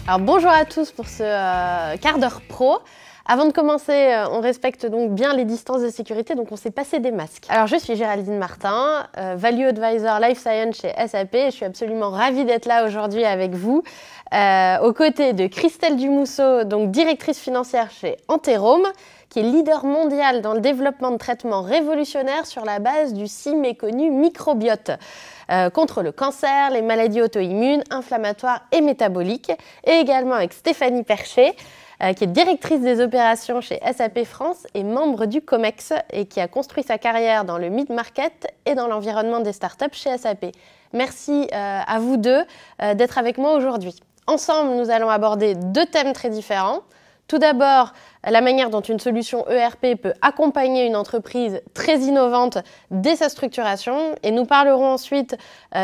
Alors bonjour à tous pour ce quart d'heure pro. Avant de commencer, on respecte donc bien les distances de sécurité, donc on s'est passé des masques. Alors je suis Géraldine Martin, Value Advisor Life Science chez SAP. Je suis absolument ravie d'être là aujourd'hui avec vous, aux côtés de Christelle Dumousseau, donc directrice financière chez Antérome, qui est leader mondial dans le développement de traitements révolutionnaires sur la base du si méconnu microbiote contre le cancer, les maladies auto-immunes, inflammatoires et métaboliques. Et également avec Stéphanie Percher, qui est directrice des opérations chez SAP France et membre du COMEX et qui a construit sa carrière dans le mid-market et dans l'environnement des startups chez SAP. Merci à vous deux d'être avec moi aujourd'hui. Ensemble, nous allons aborder deux thèmes très différents. Tout d'abord, la manière dont une solution ERP peut accompagner une entreprise très innovante dès sa structuration. Et nous parlerons ensuite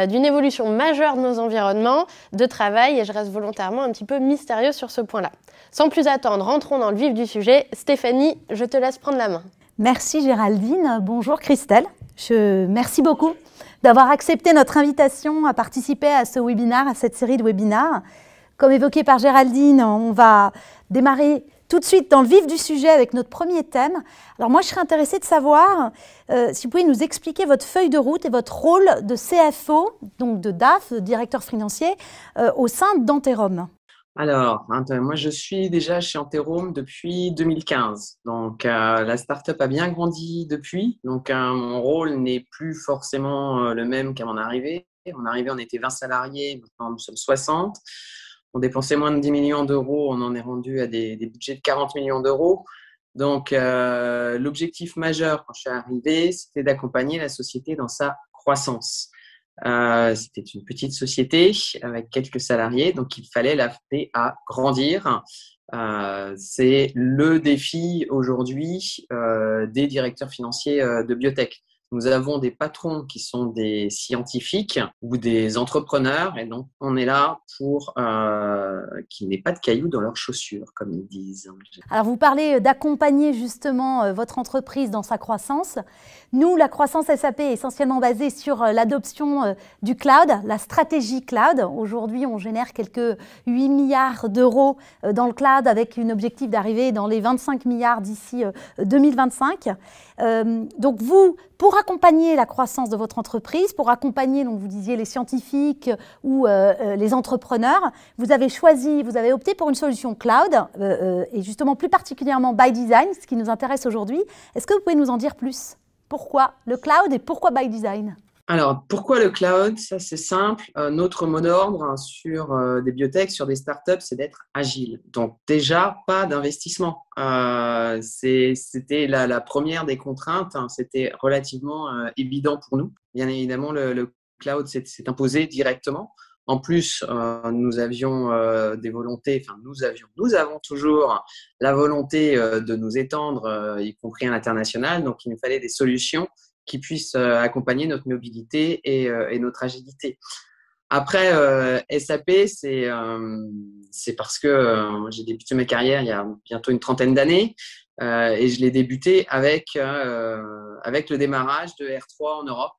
d'une évolution majeure de nos environnements de travail. Et je reste volontairement un petit peu mystérieuse sur ce point-là. Sans plus attendre, rentrons dans le vif du sujet. Stéphanie, je te laisse prendre la main. Merci Géraldine. Bonjour Christelle. Merci beaucoup d'avoir accepté notre invitation à participer à ce webinaire, à cette série de webinaires. Comme évoqué par Géraldine, on va démarrer tout de suite dans le vif du sujet avec notre premier thème. Alors moi, je serais intéressée de savoir si vous pouvez nous expliquer votre feuille de route et votre rôle de CFO, donc de DAF, de directeur financier, au sein d'Antérome. Alors, moi, je suis déjà chez Antérome depuis 2015. Donc, la start-up a bien grandi depuis. Donc, mon rôle n'est plus forcément le même qu'à mon arrivée. À mon arrivée, on était 20 salariés. Maintenant, nous sommes 60. On dépensait moins de 10 millions d'euros. On en est rendu à des budgets de 40 millions d'euros. Donc, l'objectif majeur quand je suis arrivé, c'était d'accompagner la société dans sa croissance. C'était une petite société avec quelques salariés, donc il fallait l'aider à grandir. C'est le défi aujourd'hui des directeurs financiers de biotech. Nous avons des patrons qui sont des scientifiques ou des entrepreneurs et donc on est là pour qu'il n'y ait pas de cailloux dans leurs chaussures, comme ils disent. Alors vous parlez d'accompagner justement votre entreprise dans sa croissance. Nous, la croissance SAP est essentiellement basée sur l'adoption du cloud, la stratégie cloud. Aujourd'hui, on génère quelques 8 milliards d'euros dans le cloud avec un objectif d'arriver dans les 25 milliards d'ici 2025. Donc vous, pour accompagner la croissance de votre entreprise, pour accompagner, donc vous disiez, les scientifiques ou les entrepreneurs, vous avez opté pour une solution cloud et justement plus particulièrement by design, ce qui nous intéresse aujourd'hui. Est-ce que vous pouvez nous en dire plus ? Pourquoi le cloud et pourquoi by design ? Alors, pourquoi le cloud? Ça, c'est simple. Notre mot d'ordre sur des biotech, sur des startups, c'est d'être agile. Donc, déjà, pas d'investissement. C'était la première des contraintes. C'était relativement évident pour nous. Bien évidemment, le cloud s'est imposé directement. En plus, nous avions des volontés, enfin, nous avons toujours la volonté de nous étendre, y compris à l'international. Donc, il nous fallait des solutions qui puissent accompagner notre mobilité et notre agilité. Après, SAP, c'est parce que j'ai débuté ma carrière il y a bientôt une trentaine d'années et je l'ai débuté avec le démarrage de R3 en Europe.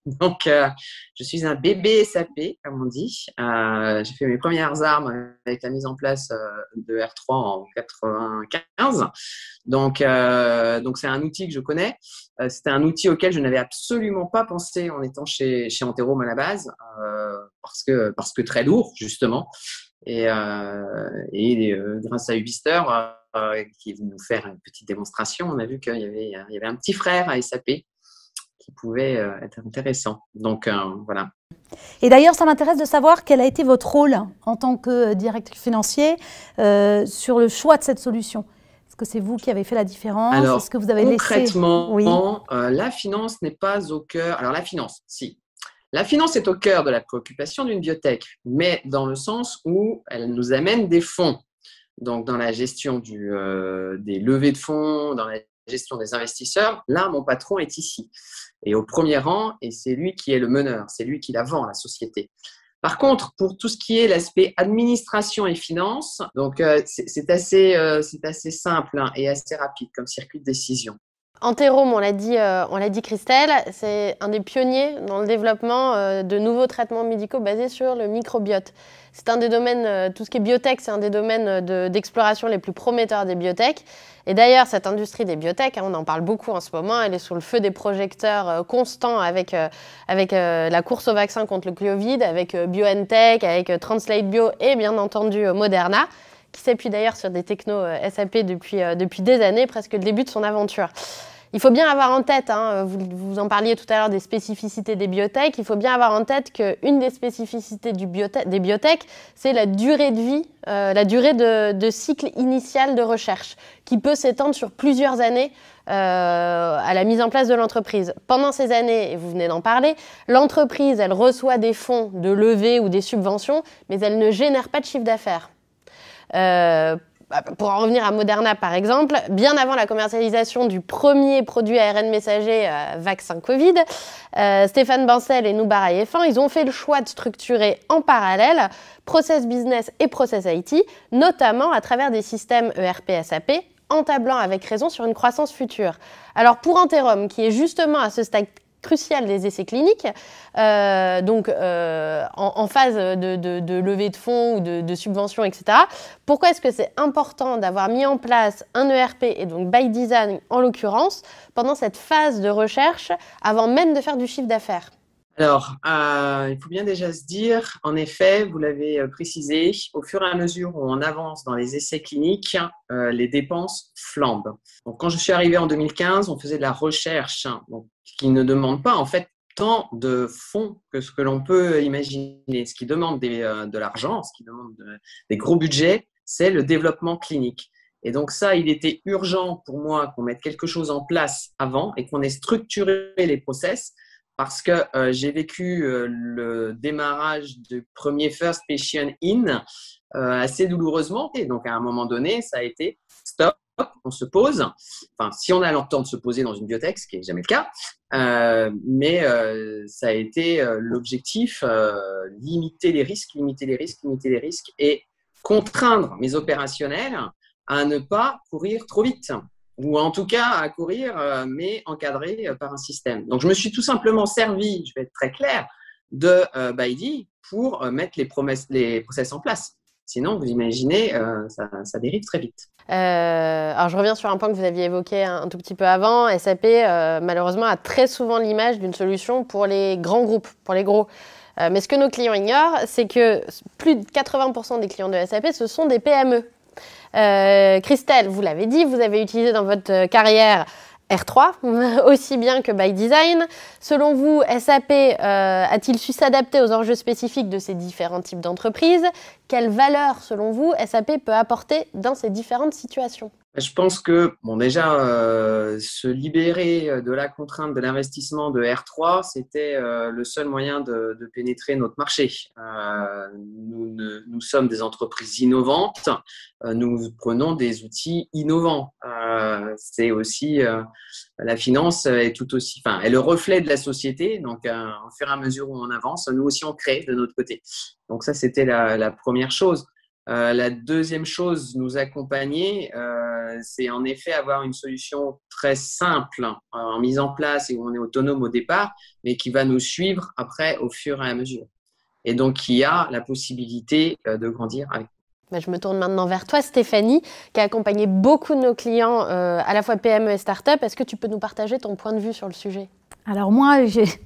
Donc, je suis un bébé SAP, comme on dit. J'ai fait mes premières armes avec la mise en place de R3 en 95. Donc, c'est un outil que je connais. C'était un outil auquel je n'avais absolument pas pensé en étant chez Antérome à la base, parce que très lourd, justement. Et grâce à Ubister, qui est venu nous faire une petite démonstration, on a vu qu'il y avait un petit frère à SAP qui pouvait être intéressant. Donc, voilà. Et d'ailleurs, ça m'intéresse de savoir quel a été votre rôle en tant que directeur financier sur le choix de cette solution. Est-ce que c'est vous qui avez fait la différence? Alors, est-ce que vous avez concrètement, laissé... la finance n'est pas au cœur… Alors, la finance, si. La finance est au cœur de la préoccupation d'une biotech, mais dans le sens où elle nous amène des fonds. Donc, dans la gestion des levées de fonds, dans la gestion des investisseurs, là, mon patron est ici. Et au premier rang, et c'est lui qui est le meneur, c'est lui qui la vend, la société. Par contre, pour tout ce qui est l'aspect administration et finance, donc c'est assez simple et assez rapide comme circuit de décision. Antérome, on l'a dit Christelle, c'est un des pionniers dans le développement de nouveaux traitements médicaux basés sur le microbiote. C'est un des domaines, tout ce qui est biotech, c'est un des domaines d'exploration les plus prometteurs des biotech. Et d'ailleurs, cette industrie des biotech, on en parle beaucoup en ce moment, elle est sous le feu des projecteurs constants avec la course au vaccin contre le Covid, avec BioNTech, avec Translate Bio et bien entendu Moderna, qui s'appuie d'ailleurs sur des technos SAP depuis des années, presque le début de son aventure. Il faut bien avoir en tête, vous en parliez tout à l'heure des spécificités des biotech, il faut bien avoir en tête qu'une des spécificités des biotech, c'est la durée de vie, la durée de cycle initial de recherche, qui peut s'étendre sur plusieurs années à la mise en place de l'entreprise. Pendant ces années, et vous venez d'en parler, l'entreprise, elle reçoit des fonds de levée ou des subventions, mais elle ne génère pas de chiffre d'affaires. Pour en revenir à Moderna par exemple, bien avant la commercialisation du premier produit ARN messager vaccin Covid, Stéphane Bancel et Noubar Ayefan, ils ont fait le choix de structurer en parallèle process business et process IT, notamment à travers des systèmes ERP SAP, en tablant avec raison sur une croissance future. Alors pour Antérome, qui est justement à ce stade crucial des essais cliniques, en phase de levée de fonds ou de subventions, etc. Pourquoi est-ce que c'est important d'avoir mis en place un ERP, et donc by design en l'occurrence, pendant cette phase de recherche, avant même de faire du chiffre d'affaires? Alors, il faut bien déjà se dire, en effet, vous l'avez précisé, au fur et à mesure où on avance dans les essais cliniques, les dépenses flambent. Donc, quand je suis arrivée en 2015, on faisait de la recherche, donc, qui ne demande pas en fait tant de fonds que ce que l'on peut imaginer. Ce qui demande de l'argent, ce qui demande des gros budgets, c'est le développement clinique. Et donc ça, il était urgent pour moi qu'on mette quelque chose en place avant et qu'on ait structuré les process, parce que j'ai vécu le démarrage du premier First Patient In assez douloureusement. Et donc, à un moment donné, ça a été stop, on se pose. Enfin, si on a le temps de se poser dans une biotech, ce qui n'est jamais le cas. Mais ça a été l'objectif, limiter les risques et contraindre mes opérationnels à ne pas courir trop vite. Ou en tout cas à courir, mais encadré par un système. Donc, je me suis tout simplement servi, je vais être très clair, de ByD pour mettre les process en place. Sinon, vous imaginez, ça dérive très vite. Alors, je reviens sur un point que vous aviez évoqué un tout petit peu avant. SAP, malheureusement, a très souvent l'image d'une solution pour les grands groupes, pour les gros. Mais ce que nos clients ignorent, c'est que plus de 80% des clients de SAP, ce sont des PME. Christelle, vous l'avez dit, vous avez utilisé dans votre carrière R3, aussi bien que by design. Selon vous, SAP a-t-il su s'adapter aux enjeux spécifiques de ces différents types d'entreprises? Quelle valeur, selon vous, SAP peut apporter dans ces différentes situations? Je pense que, déjà, se libérer de la contrainte de l'investissement de R3, c'était le seul moyen de pénétrer notre marché. Nous sommes des entreprises innovantes, nous prenons des outils innovants. C'est aussi, la finance est tout aussi, est le reflet de la société. Donc, au fur et à mesure où on avance, nous aussi, on crée de notre côté. Donc, ça, c'était la première chose. La deuxième chose, nous accompagner, c'est en effet avoir une solution très simple en mise en place et où on est autonome au départ, mais qui va nous suivre après au fur et à mesure. Et donc, qui a la possibilité de grandir avec. Je me tourne maintenant vers toi, Stéphanie, qui a accompagné beaucoup de nos clients, à la fois PME et start-up. Est-ce que tu peux nous partager ton point de vue sur le sujet? Alors moi,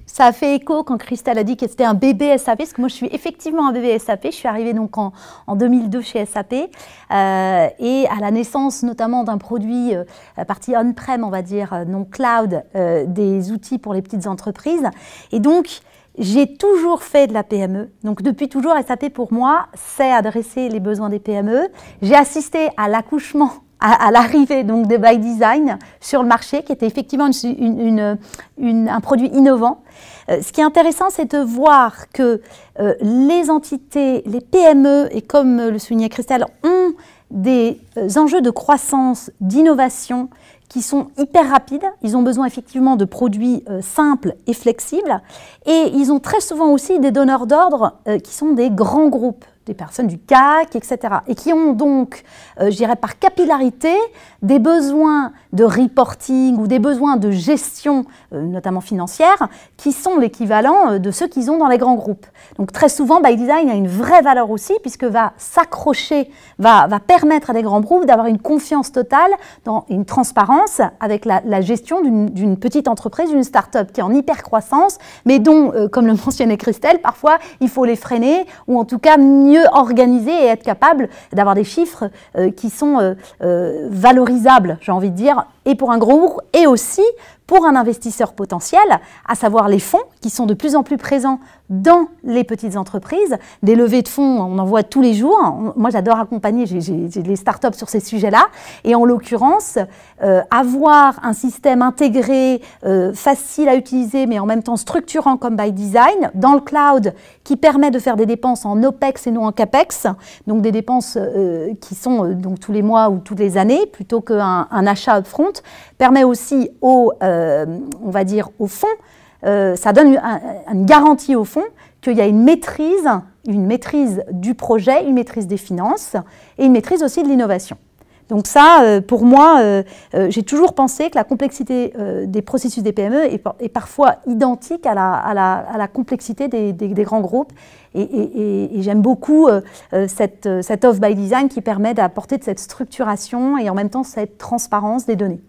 ça a fait écho quand Christelle a dit que c'était un bébé SAP, parce que moi je suis effectivement un bébé SAP. Je suis arrivée donc en 2002 chez SAP et à la naissance notamment d'un produit, la partie on-prem, on va dire, non cloud, des outils pour les petites entreprises. Et donc, j'ai toujours fait de la PME. Donc depuis toujours, SAP pour moi, c'est adresser les besoins des PME. J'ai assisté à l'accouchement, à l'arrivée donc de by design sur le marché, qui était effectivement un produit innovant. Ce qui est intéressant, c'est de voir que les entités, les PME, et comme le soulignait Christelle, ont des enjeux de croissance, d'innovation qui sont hyper rapides. Ils ont besoin effectivement de produits simples et flexibles. Et ils ont très souvent aussi des donneurs d'ordre qui sont des grands groupes. des personnes du CAC, etc. Et qui ont donc, je dirais par capillarité, des besoins de reporting ou des besoins de gestion, notamment financière, qui sont l'équivalent de ceux qu'ils ont dans les grands groupes. Donc très souvent, By Design a une vraie valeur aussi, puisque va s'accrocher, va permettre à des grands groupes d'avoir une confiance totale, dans une transparence avec la gestion d'une petite entreprise, d'une start-up qui est en hyper-croissance, mais dont, comme le mentionnait Christelle, parfois il faut les freiner, ou en tout cas mieux organiser et être capable d'avoir des chiffres qui sont valorisables, j'ai envie de dire, et pour un gros groupe, et aussi pour un investisseur potentiel, à savoir les fonds qui sont de plus en plus présents dans les petites entreprises. Des levées de fonds, on en voit tous les jours. Moi, j'adore accompagner, j'ai des startups sur ces sujets-là. Et en l'occurrence, avoir un système intégré, facile à utiliser, mais en même temps structurant comme By Design, dans le cloud, qui permet de faire des dépenses en OPEX et non en CAPEX, donc des dépenses qui sont donc tous les mois ou toutes les années, plutôt qu'un achat upfront, permet aussi on va dire au fonds, ça donne une garantie au fond qu'il y a une maîtrise du projet, une maîtrise des finances et une maîtrise aussi de l'innovation. Donc ça, pour moi, j'ai toujours pensé que la complexité des processus des PME est parfois identique à la complexité des grands groupes. Et j'aime beaucoup cette offre By Design qui permet d'apporter de cette structuration et en même temps cette transparence des données.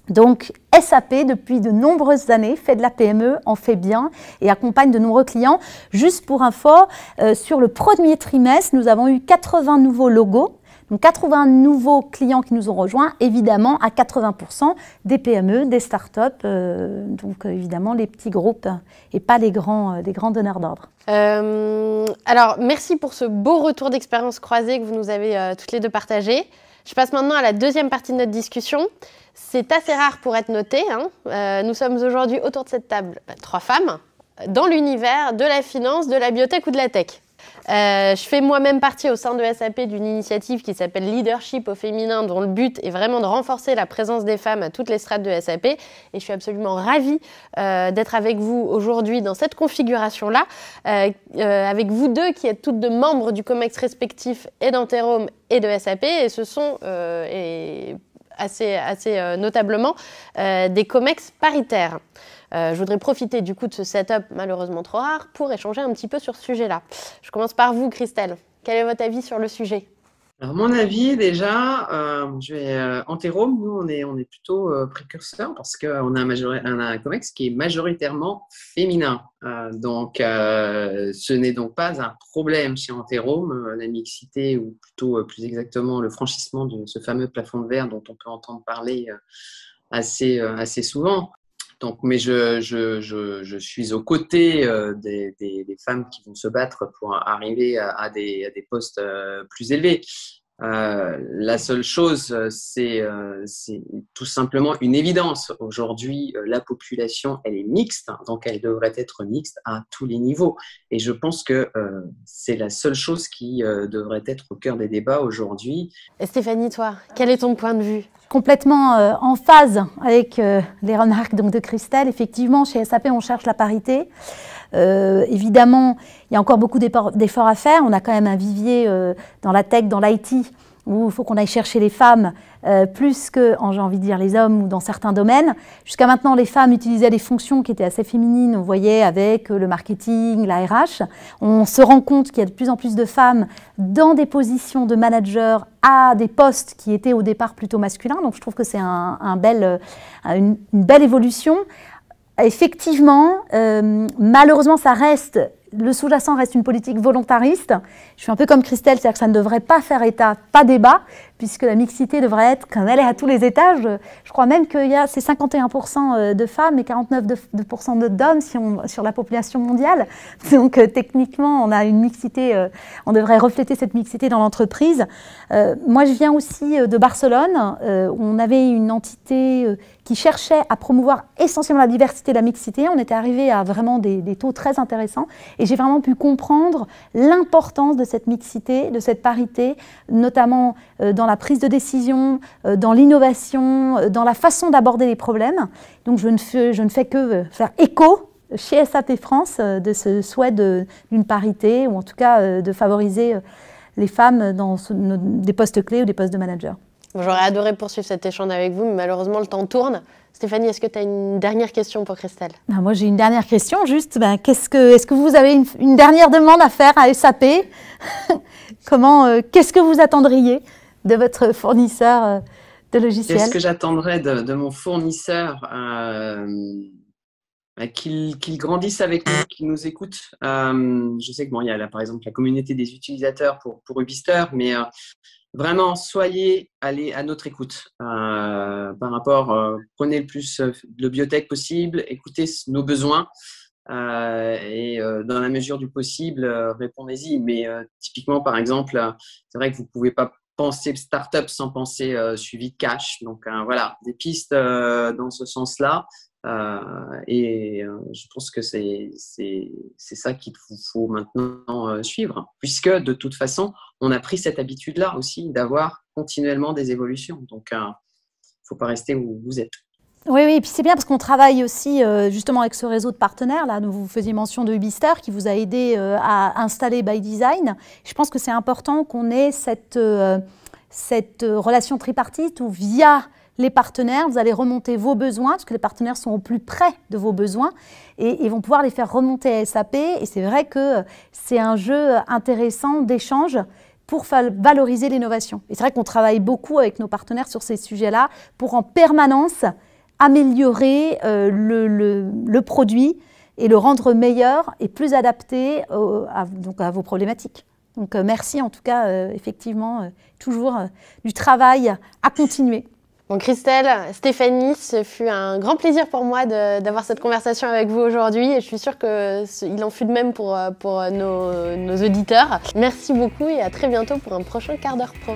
Donc, SAP, depuis de nombreuses années, fait de la PME, en fait bien et accompagne de nombreux clients. Juste pour info, sur le premier trimestre, nous avons eu 80 nouveaux logos, donc 80 nouveaux clients qui nous ont rejoints, évidemment à 80% des PME, des startups, donc évidemment les petits groupes et pas les grands donneurs d'ordre. Alors, merci pour ce beau retour d'expérience croisée que vous nous avez toutes les deux partagé. Je passe maintenant à la deuxième partie de notre discussion. C'est assez rare pour être noté. Nous sommes aujourd'hui autour de cette table, 3 femmes, dans l'univers de la finance, de la biotech ou de la tech. Je fais moi-même partie au sein de SAP d'une initiative qui s'appelle Leadership au féminin, dont le but est vraiment de renforcer la présence des femmes à toutes les strates de SAP. Et je suis absolument ravie d'être avec vous aujourd'hui dans cette configuration-là, avec vous deux qui êtes toutes deux membres du COMEX respectif et d'Anterome et de SAP. Et ce sont, assez notablement, des COMEX paritaires. Je voudrais profiter du coup de ce setup malheureusement trop rare pour échanger un petit peu sur ce sujet-là. Je commence par vous, Christelle. Quel est votre avis sur le sujet? Alors, mon avis, déjà, Anterome, nous, on est plutôt précurseurs parce qu'on a un COMEX qui est majoritairement féminin. Donc, ce n'est donc pas un problème chez Anterome, la mixité, ou plutôt plus exactement le franchissement de ce fameux plafond de verre dont on peut entendre parler assez souvent. Donc, mais je suis aux côtés des femmes qui vont se battre pour arriver à des postes plus élevés. La seule chose, c'est tout simplement une évidence. Aujourd'hui, la population, elle est mixte, donc elle devrait être mixte à tous les niveaux. Et je pense que c'est la seule chose qui devrait être au cœur des débats aujourd'hui. Et Stéphanie, toi, quel est ton point de vue? Complètement en phase avec les remarques donc, de Christelle. Effectivement, chez SAP, on cherche la parité. Évidemment, il y a encore beaucoup d'efforts à faire. On a quand même un vivier dans la tech, dans l'IT, où il faut qu'on aille chercher les femmes plus que, j'ai envie de dire, les hommes ou dans certains domaines. Jusqu'à maintenant, les femmes utilisaient des fonctions qui étaient assez féminines, on voyait avec le marketing, la RH. On se rend compte qu'il y a de plus en plus de femmes dans des positions de manager à des postes qui étaient au départ plutôt masculins. Donc je trouve que c'est une belle évolution. Effectivement, malheureusement, le sous-jacent reste une politique volontariste. Je suis un peu comme Christelle, c'est-à-dire que ça ne devrait pas faire pas débat, puisque la mixité devrait être, comme elle est à tous les étages. Je crois même qu'il y a ces 51% de femmes et 49% d'hommes sur la population mondiale. Donc techniquement, on a une mixité, on devrait refléter cette mixité dans l'entreprise. Moi, je viens aussi de Barcelone, où on avait une entité qui cherchait à promouvoir essentiellement la diversité et la mixité. On était arrivé à vraiment des taux très intéressants. Et j'ai vraiment pu comprendre l'importance de cette mixité, de cette parité, notamment dans la prise de décision, dans l'innovation, dans la façon d'aborder les problèmes. Donc je ne fais que faire écho chez SAP France de ce souhait d'une parité, ou en tout cas de favoriser les femmes dans des postes clés ou des postes de manager. J'aurais adoré poursuivre cet échange avec vous, mais malheureusement, le temps tourne. Stéphanie, est-ce que tu as une dernière question pour Christelle? Moi, j'ai une dernière question, juste, est-ce que vous avez une dernière demande à faire à SAP? Qu'est-ce que vous attendriez de votre fournisseur de logiciels? Qu'est-ce que j'attendrais de mon fournisseur? Qu'il grandisse avec nous, qu'il nous écoute. Je sais que il y a là, par exemple la communauté des utilisateurs pour Ubister, mais vraiment allez à notre écoute par rapport, prenez le plus de biotech possible, écoutez nos besoins et dans la mesure du possible, répondez-y. Mais typiquement, par exemple, c'est vrai que vous ne pouvez pas penser startup sans penser suivi de cash. Donc voilà, des pistes dans ce sens-là. Je pense que c'est ça qu'il faut maintenant suivre, puisque de toute façon, on a pris cette habitude-là aussi d'avoir continuellement des évolutions. Donc, il ne faut pas rester où vous êtes. Oui, et puis c'est bien parce qu'on travaille aussi justement avec ce réseau de partenaires. Là, vous faisiez mention de Ubister qui vous a aidé à installer By Design. Je pense que c'est important qu'on ait cette relation tripartite où via les partenaires, vous allez remonter vos besoins, parce que les partenaires sont au plus près de vos besoins et vont pouvoir les faire remonter à SAP. Et c'est vrai que c'est un jeu intéressant d'échange pour valoriser l'innovation. Et c'est vrai qu'on travaille beaucoup avec nos partenaires sur ces sujets-là pour en permanence améliorer le produit et le rendre meilleur et plus adapté à vos problématiques. Donc merci en tout cas, effectivement, toujours du travail à continuer. Bon, Christelle, Stéphanie, ce fut un grand plaisir pour moi d'avoir cette conversation avec vous aujourd'hui et je suis sûre qu'il en fut de même pour nos auditeurs. Merci beaucoup et à très bientôt pour un prochain quart d'heure pro.